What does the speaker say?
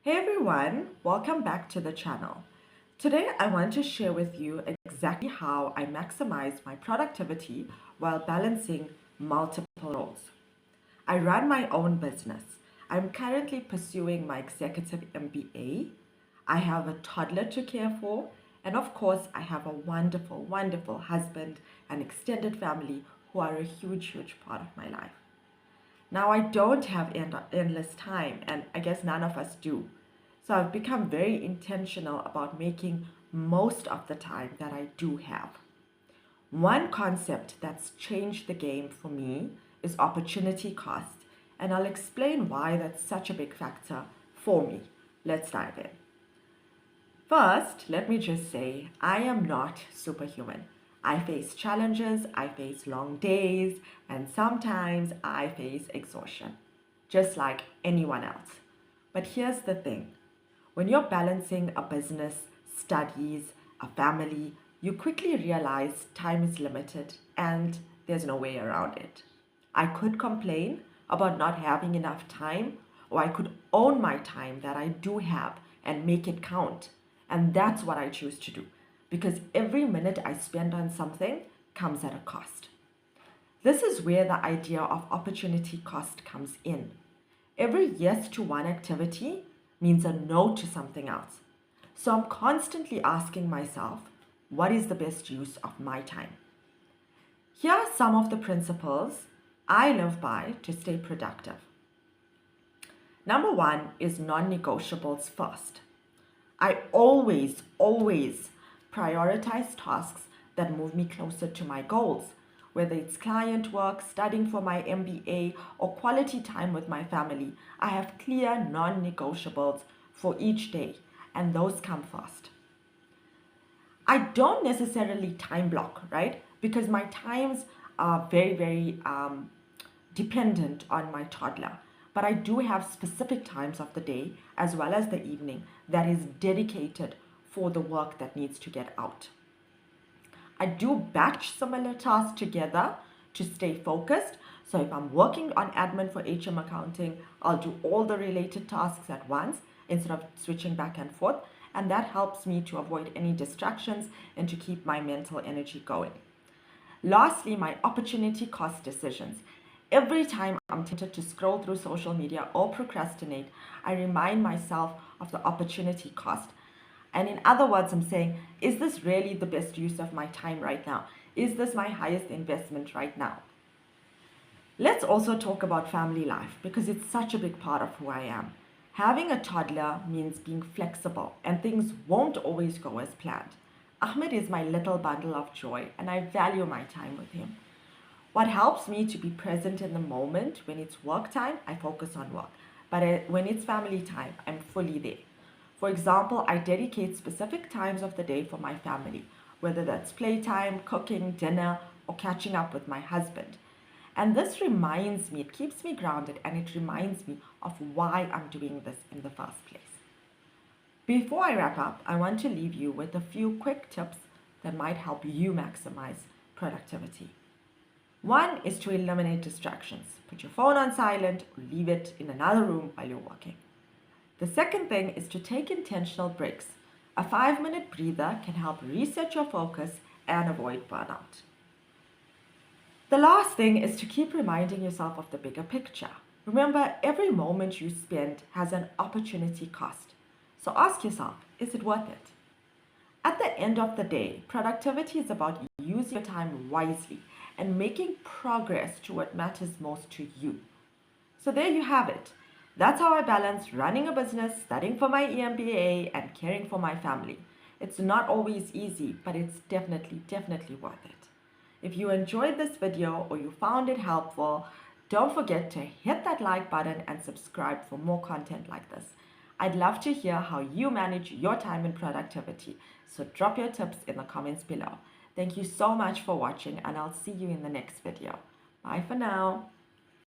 Hey everyone, welcome back to the channel. Today I want to share with you exactly how I maximize my productivity while balancing multiple roles. I run my own business. I'm currently pursuing my Executive MBA. I have a toddler to care for, and of course, I have a wonderful, wonderful husband and extended family who are a huge, huge part of my life. Now, I don't have endless time, and I guess none of us do. So I've become very intentional about making most of the time that I do have. One concept that's changed the game for me is opportunity cost, and I'll explain why that's such a big factor for me. Let's dive in. First, let me just say, I am not superhuman. I face challenges, I face long days, and sometimes I face exhaustion, just like anyone else. But here's the thing, when you're balancing a business, studies, a family, you quickly realize time is limited and there's no way around it. I could complain about not having enough time, or I could own my time that I do have and make it count. And that's what I choose to do because every minute I spend on something comes at a cost. This is where the idea of opportunity cost comes in. Every yes to one activity means a no to something else. So I'm constantly asking myself, what is the best use of my time? Here are some of the principles I live by to stay productive. Number one is non-negotiables first. I always prioritize tasks that move me closer to my goals, whether it's client work, studying for my MBA, or quality time with my family. I have clear non-negotiables for each day, and those come first. I don't necessarily time block, right? Because my times are very dependent on my toddler. But I do have specific times of the day as well as the evening that is dedicated for the work that needs to get out. I do batch similar tasks together to stay focused. So if I'm working on admin for HM accounting, I'll do all the related tasks at once instead of switching back and forth. And that helps me to avoid any distractions and to keep my mental energy going. Lastly, my opportunity cost decisions. Every time I'm tempted to scroll through social media or procrastinate, I remind myself of the opportunity cost. And in other words, I'm saying, is this really the best use of my time right now? Is this my highest investment right now? Let's also talk about family life because it's such a big part of who I am. Having a toddler means being flexible and things won't always go as planned. Ahmed is my little bundle of joy and I value my time with him. What helps me to be present in the moment, when it's work time, I focus on work. But when it's family time, I'm fully there. For example, I dedicate specific times of the day for my family, whether that's playtime, cooking, dinner, or catching up with my husband. And this reminds me, it keeps me grounded and it reminds me of why I'm doing this in the first place. Before I wrap up, I want to leave you with a few quick tips that might help you maximize productivity. One is to eliminate distractions. Put your phone on silent or leave it in another room while you're working. The second thing is to take intentional breaks. A 5-minute breather can help reset your focus and avoid burnout. The last thing is to keep reminding yourself of the bigger picture. Remember, every moment you spend has an opportunity cost. So ask yourself, is it worth it? At the end of the day, productivity is about using your time wisely and making progress to what matters most to you. So there you have it. That's how I balance running a business, studying for my EMBA, and caring for my family. It's not always easy, but it's definitely worth it. If you enjoyed this video or you found it helpful, don't forget to hit that like button and subscribe for more content like this. I'd love to hear how you manage your time and productivity, so drop your tips in the comments below. Thank you so much for watching and I'll see you in the next video. Bye for now.